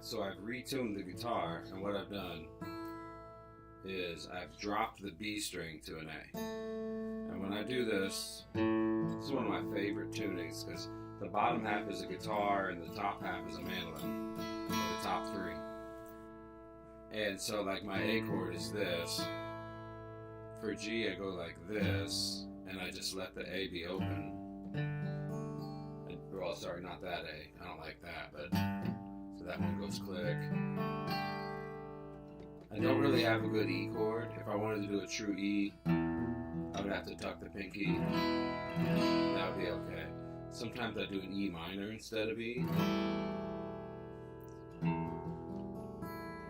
So I've retuned the guitar, and what I've done is I've dropped the B string to an A. And when I do this, this is one of my favorite tunings because the bottom half is a guitar and the top half is a mandolin, or the top three. And so like my A chord is this. For G I go like this, and I just let the A be open. Well, sorry, not that A. I don't like that, but so that one goes click. I don't really have a good E chord. If I wanted to do a true E, I would have to tuck the pinky. That would be okay. Sometimes I do an E minor instead of E.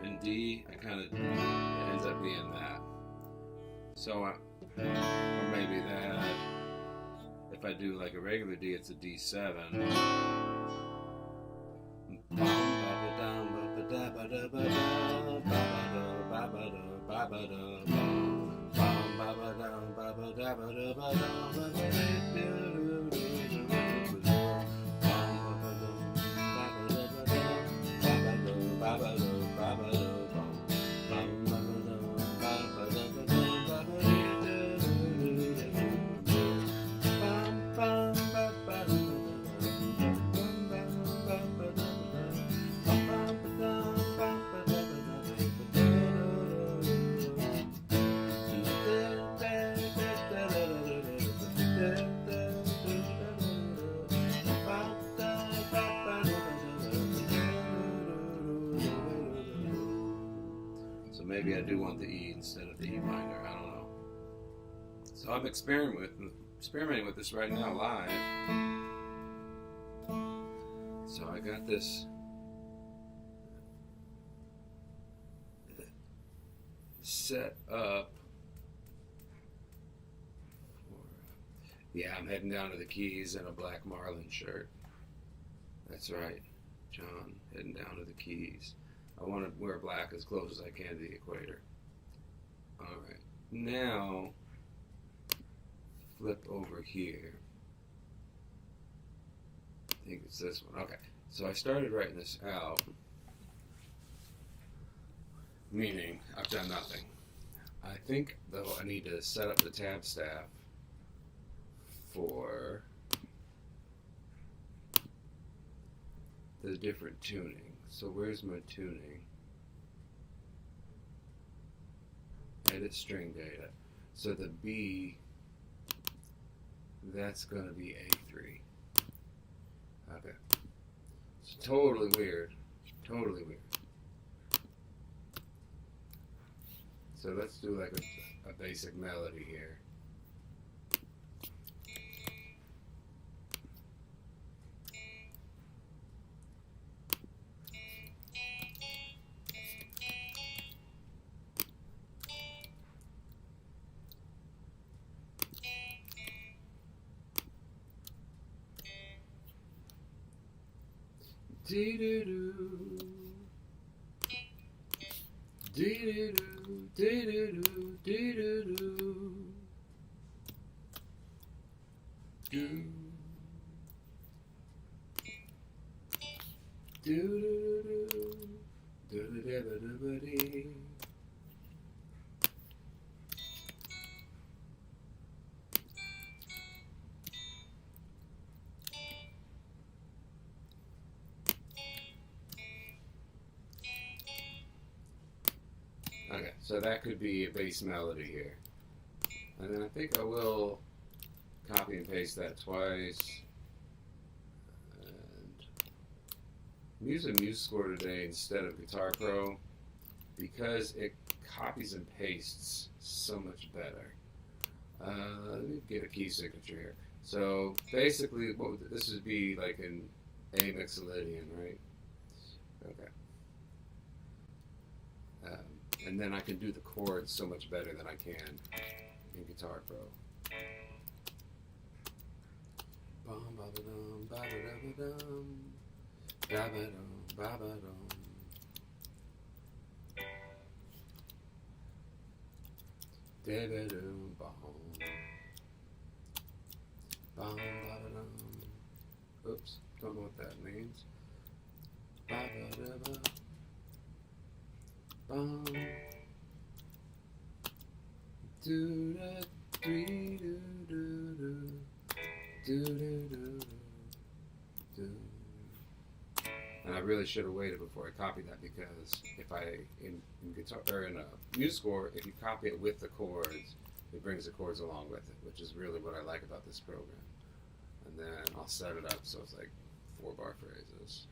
And D, I kind of, it ends up being that. So, or maybe that. If I do like a regular D, it's a D7. Maybe I do want the E instead of the E minor. I don't know. So I'm experimenting with this right now live. So I got this set up. Yeah, I'm heading down to the Keys in a black Marlin shirt. That's right, John, heading down to the Keys. I want to wear black as close as I can to the equator. Alright, now flip over here. I think it's this one. Okay, so I started writing this out, meaning I've done nothing. I think, though, I need to set up the tab staff for the different tuning. So where's my tuning? Edit string data. So the B, that's going to be A3. Okay. It's totally weird. Totally weird. So let's do like a basic melody here. Dee-doo-doo, dee-doo-doo, dee-doo-doo, dee-doo-doo, doo, doo-doo-doo, doo-doo-doo-doo-doo-dee. Okay, so that could be a bass melody here. And then I think I will copy and paste that twice. And I'm using MuseScore today instead of Guitar Pro because it copies and pastes so much better. Let me get a key signature here. So basically, this would be like an A Mixolydian, right? Okay. And then I can do the chords so much better than I can in Guitar Pro. Bum ba ba dum ba ba da ba dum ba ba dum ba ba dum. Da ba dum bum bum ba ba dum. Oops, don't know what that means. Ba ba da ba. bum. Do da dee do do do do do do do. And I really should have waited before I copied that, because if I in guitar or in a music score, if you copy it with the chords, it brings the chords along with it, which is really what I like about this program. And then I'll set it up so it's like 4-bar phrases.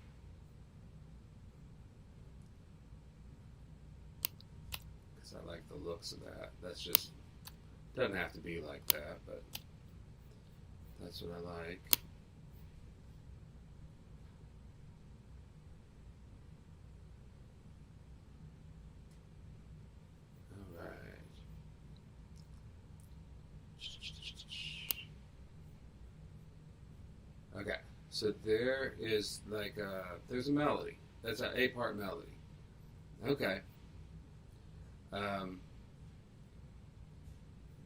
Because I like the looks of that. That's just, doesn't have to be like that, but that's what I like. Okay, so there is like there's a melody. That's an 8-part melody. Okay.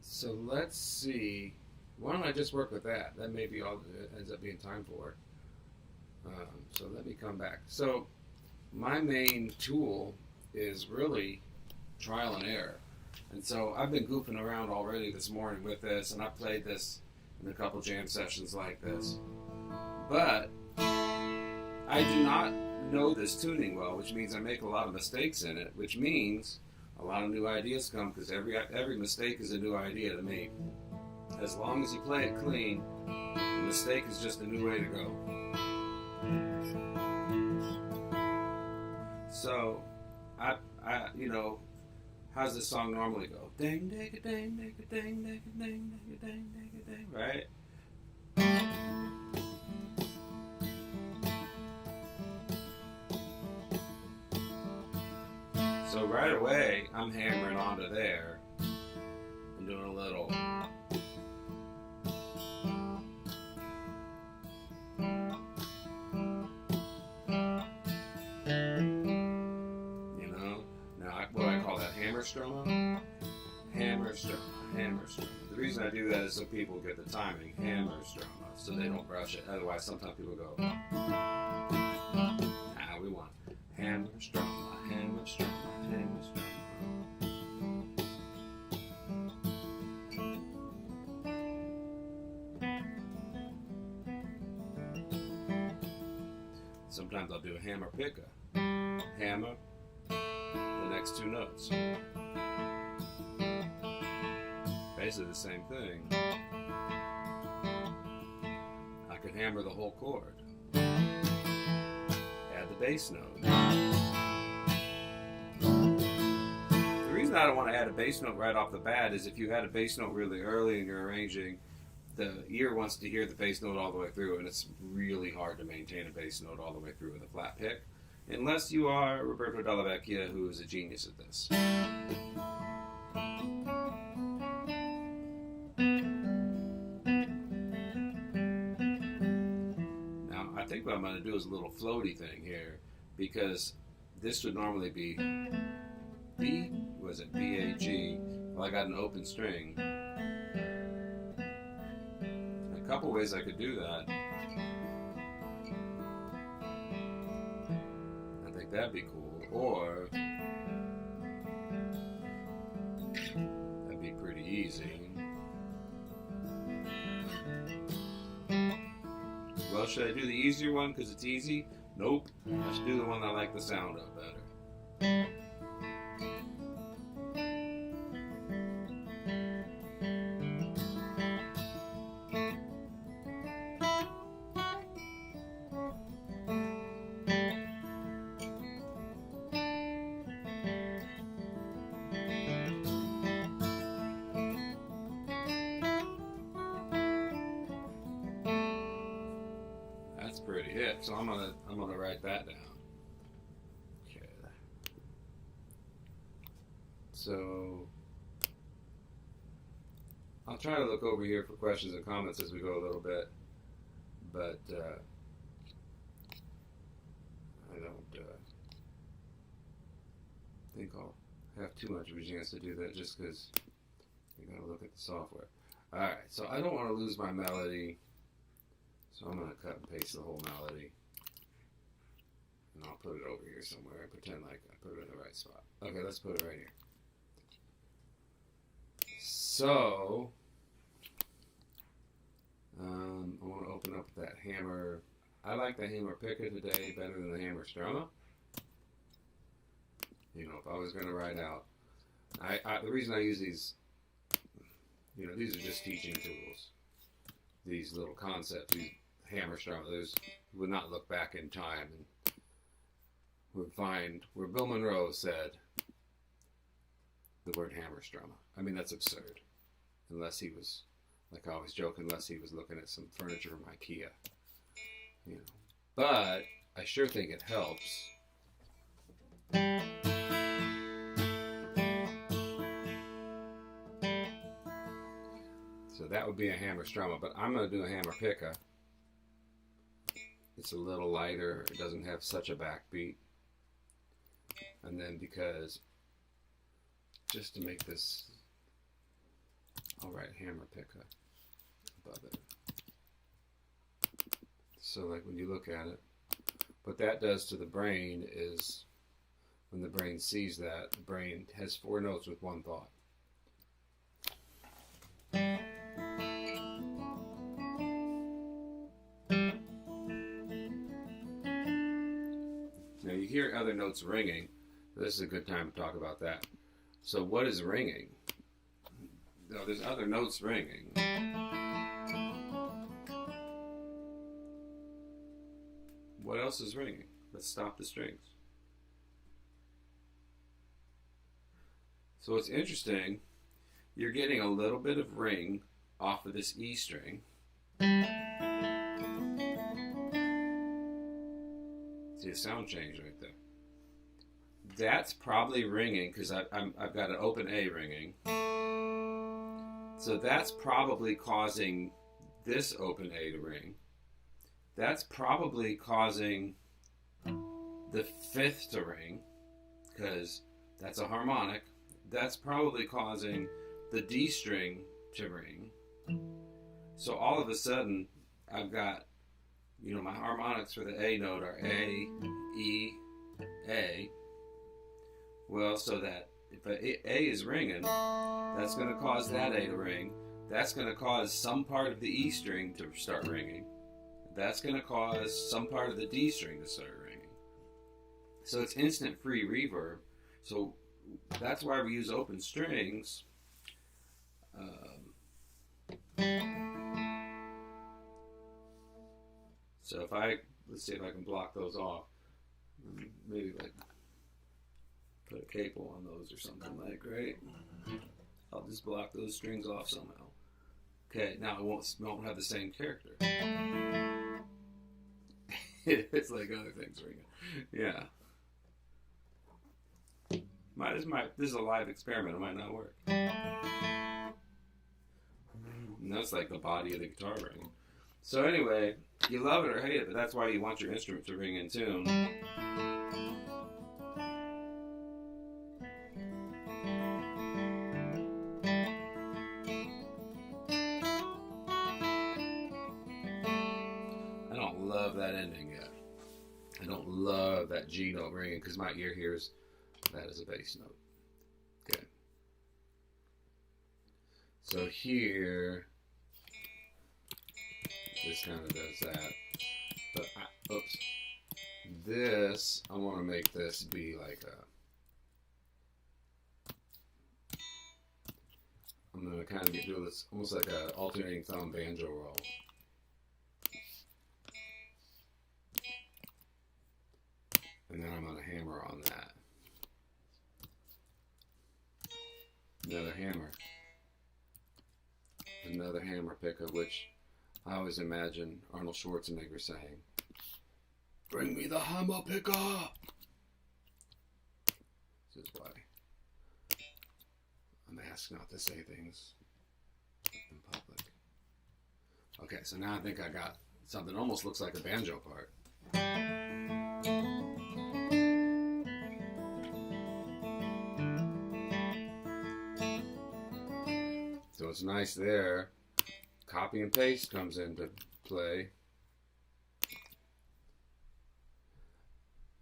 So let's see. Why don't I just work with that? That may be all it ends up being time for. So let me come back. So my main tool is really trial and error. And so I've been goofing around already this morning with this, and I played this in a couple jam sessions like this. But I do not know this tuning well, which means I make a lot of mistakes in it, which means a lot of new ideas come, because every mistake is a new idea to me. As long as you play it clean, the mistake is just a new way to go. So, I how's this song normally go? Dang, dang, dang, dang, dang, dang, dang, dang, dang, dang, right? So right away, I'm hammering onto there and doing a little. What do I call that? Hammer strummer? Hammer strummer, hammer strummer. The reason I do that is so people get the timing. Hammer strummer, so they don't rush it. Otherwise, sometimes people go, we want hammer strummer, hammer strummer, hammer strummer. Sometimes I'll do a hammer picker. Hammer. The next 2 notes. Basically the same thing. I could hammer the whole chord. Add the bass note. The reason I don't want to add a bass note right off the bat is if you add a bass note really early and you're arranging, the ear wants to hear the bass note all the way through, and it's really hard to maintain a bass note all the way through with a flat pick. Unless you are Roberto Della Vecchia, who is a genius at this. Now, I think what I'm going to do is a little floaty thing here, because this would normally be B, was it B-A-G? Well, I got an open string. A couple ways I could do that. That'd be cool, or that'd be pretty easy. Well, should I do the easier one because it's easy? Nope. I should do the one I like the sound of better. Pretty hip, so I'm gonna write that down. Okay. So I'll try to look over here for questions and comments as we go a little bit, but I don't think I'll have too much of a chance to do that just because you gotta look at the software. All right, so I don't want to lose my melody. So I'm going to cut and paste the whole melody. And I'll put it over here somewhere and pretend like I put it in the right spot. Okay, let's put it right here. So, I want to open up that hammer. I like the hammer picker today better than the hammer strummer. You know, if I was going to write out, the reason I use these, you know, these are just teaching tools. These little concepts, these hammer strummer, those would not look back in time and would find where Bill Monroe said the word hammer strummer. I mean, that's absurd. Unless he was, like I always joke, unless he was looking at some furniture from IKEA. You know. But I sure think it helps. So that would be a hammer strummer, but I'm going to do a hammer picker. It's a little lighter. It doesn't have such a backbeat. And then because, just to make this, I'll write hammer picker above it. So like when you look at it, what that does to the brain is when the brain sees that, the brain has 4 notes with one thought. Now you hear other notes ringing. This is a good time to talk about that. So what is ringing? No, there's other notes ringing. What else is ringing? Let's stop the strings. So it's interesting. You're getting a little bit of ring off of this E string. See a sound change right there. That's probably ringing because I've got an open A ringing. So that's probably causing this open A to ring. That's probably causing the 5th to ring because that's a harmonic. That's probably causing the D string to ring. So all of a sudden, I've got, you know, my harmonics for the A note are A, E, A. Well, so that if A is ringing, that's going to cause that A to ring. That's going to cause some part of the E string to start ringing. That's going to cause some part of the D string to start ringing. So it's instant free reverb. So that's why we use open strings. So let's see if I can block those off. Maybe like put a capo on those or something like, right? I'll just block those strings off somehow. Okay, now it won't have the same character. It's like other things ringing. Yeah. This is a live experiment. It might not work. And that's like the body of the guitar ringing. So anyway, you love it or hate it, but that's why you want your instrument to ring in tune. I don't love that ending yet. I don't love that G note ringing because my ear hears that as a bass note. Okay. So here, this kind of does that. But, oops. This, I want to make this be like I'm going to kind of do this almost like a alternating thumb banjo roll. And then I'm going to hammer on that. Another hammer. Another hammer pickup, which I always imagine Arnold Schwarzenegger saying, "Bring me the hammer pickup." This is why I'm asked not to say things in public. Okay, so now I think I got something almost looks like a banjo part. So it's nice there. Copy and paste comes into play.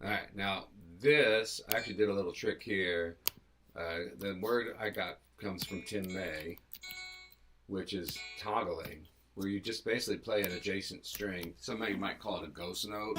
All right, now this, I actually did a little trick here. The word I got comes from Tim May, which is toggling, where you just basically play an adjacent string. Somebody might call it a ghost note.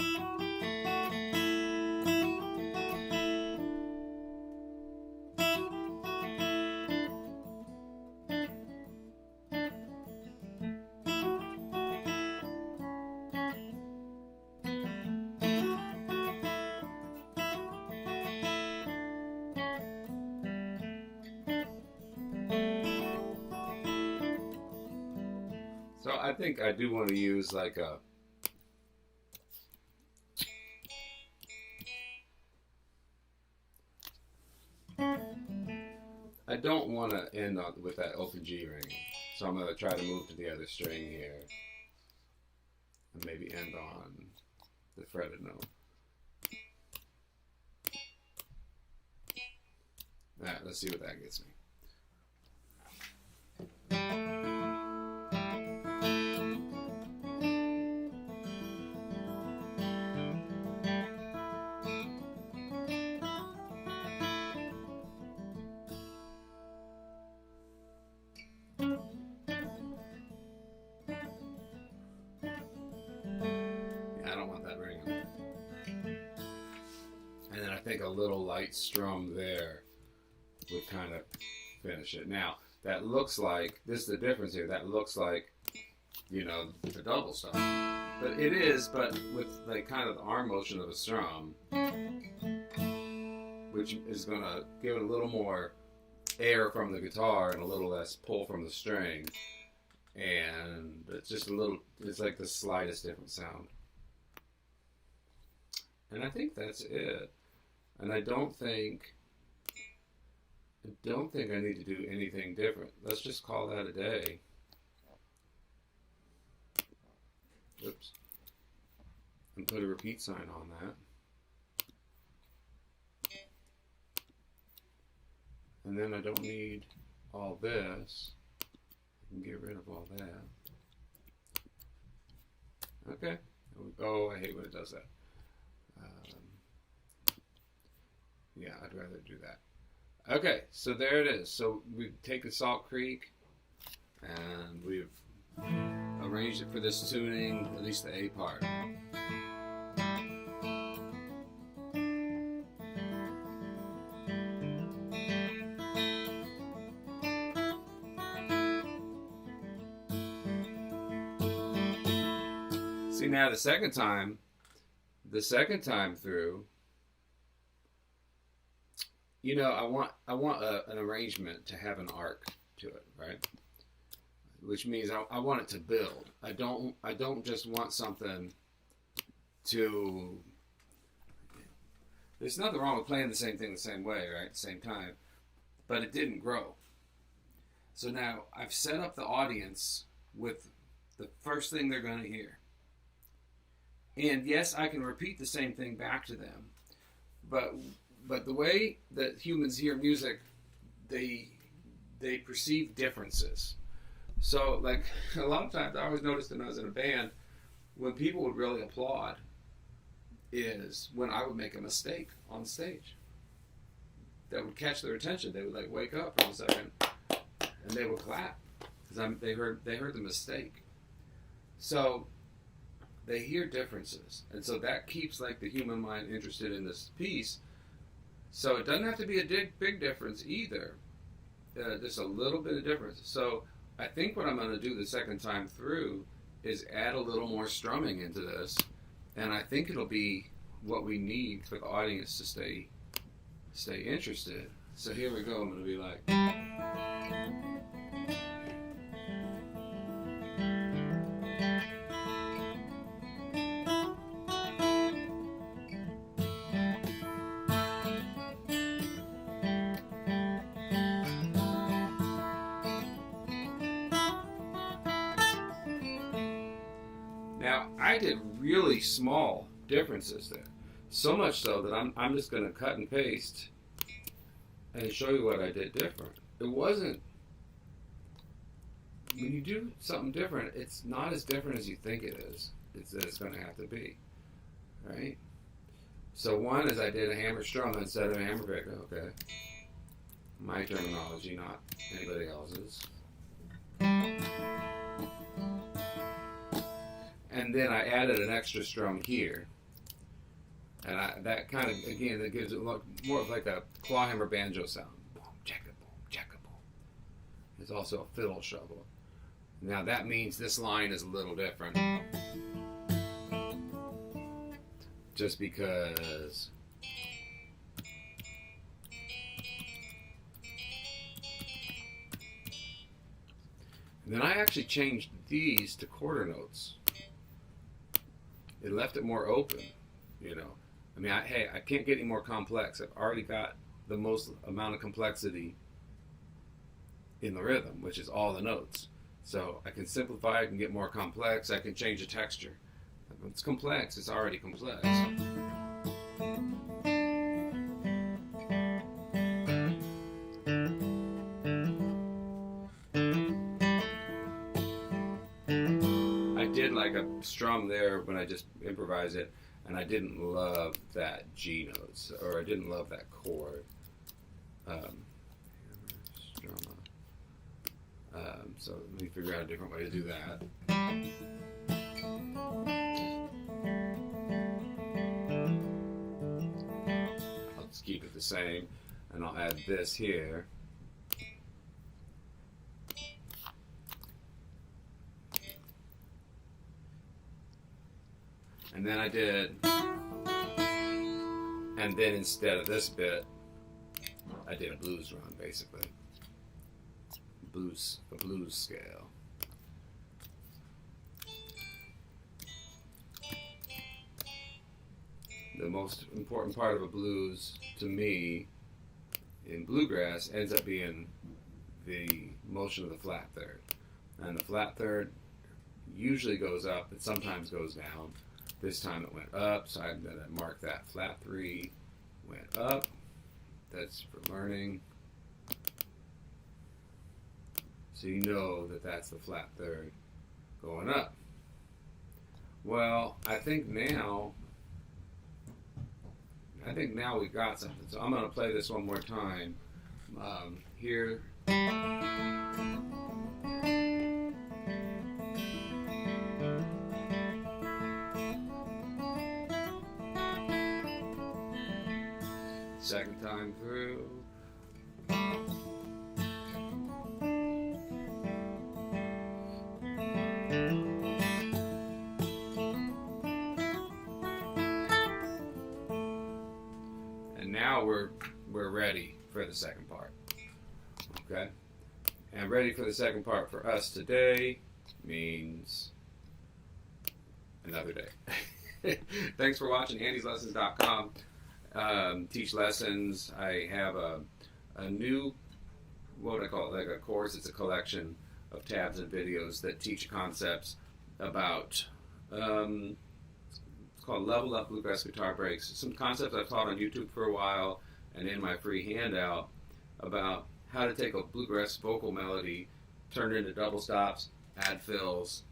So I think I do want to use like a I don't want to end on with that open G ring, so I'm going to try to move to the other string here and maybe end on the fretted note. All right, let's see what that gets me. I don't want that ring on it. And then I think a little light strum there would kind of finish it. Now, that looks like, this is the difference here, that looks like, you know, the double stuff. But it is, but with like kind of the arm motion of a strum, which is going to give it a little more air from the guitar and a little less pull from the string. And it's just a little, it's like the slightest different sound. And I think that's it. And I don't think I need to do anything different. Let's just call that a day. Oops. And put a repeat sign on that. And then I don't need all this. I can get rid of all that. Okay. Oh, I hate when it does that. Yeah, I'd rather do that. Okay, so there it is. So we take the Salt Creek and we've arranged it for this tuning, at least the A part. See, now the second time through, you know, I want an arrangement to have an arc to it, right? Which means I want it to build. I don't just want something to. There's nothing wrong with playing the same thing the same way, right? At the same time, but it didn't grow. So now I've set up the audience with the first thing they're going to hear. And yes, I can repeat the same thing back to them, but the way that humans hear music, they perceive differences. So, like, a lot of times I always noticed when I was in a band, when people would really applaud is when I would make a mistake on stage that would catch their attention. They would like wake up for a second and they would clap because they heard the mistake. So they hear differences, and so that keeps like the human mind interested in this piece. So it doesn't have to be a big difference either. Just a little bit of difference. So I think what I'm going to do the second time through is add a little more strumming into this, and I think it'll be what we need for the audience to stay interested. So here we go. I'm going to be like. Now, I did really small differences there. So much so that I'm just going to cut and paste and show you what I did different. It wasn't, when you do something different, it's not as different as you think it is. It's going to have to be, right? So one is I did a hammer strum instead of a hammer pick. Okay. My terminology, not anybody else's. And then I added an extra strum here. And that kind of, again, that gives it more of like a clawhammer banjo sound. Boom, checka, boom, checka, boom. It's also a fiddle shovel. Now that means this line is a little different. Just because and then I actually changed these to quarter notes. It left it more open, you know. I mean, hey, I can't get any more complex. I've already got the most amount of complexity in the rhythm, which is all the notes. So I can simplify, I can get more complex, I can change the texture. If it's complex, it's already complex. I did like a strum there when I just improvised it, and I didn't love that G notes, or I didn't love that chord. So let me figure out a different way to do that. I'll just keep it the same, and I'll add this here. And then I did, and then instead of this bit, I did a blues run, basically. The blues scale. The most important part of a blues, to me, in bluegrass, ends up being the motion of the flat third. And the flat third usually goes up, it sometimes goes down. This time it went up, so I'm going to mark that. Flat 3 went up. That's for learning. So you know that that's the flat third going up. Well, I think now we got something. So I'm going to play this one more time. Here. Second time through. And now we're ready for the second part. Okay? And ready for the second part for us today means another day. Thanks for watching andyslessons.com. Teach lessons. I have a new, what I call it, like a course. It's a collection of tabs and videos that teach concepts about, it's called Level Up Bluegrass Guitar Breaks. Some concepts I've taught on YouTube for a while and in my free handout about how to take a bluegrass vocal melody, turn it into double stops, add fills,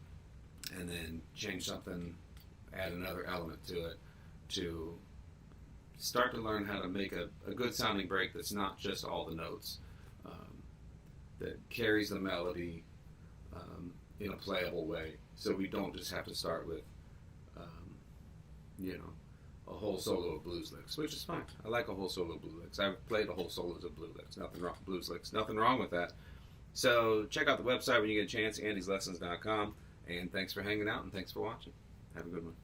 and then change something, add another element to it to start to learn how to make a good sounding break that's not just all the notes, that carries the melody in a playable way. So we don't just have to start with, a whole solo of blues licks, which is fine. I like a whole solo of blues licks. I've played a whole solos of blues licks. Nothing wrong with that. So check out the website when you get a chance, andyslessons.com. And thanks for hanging out and thanks for watching. Have a good one.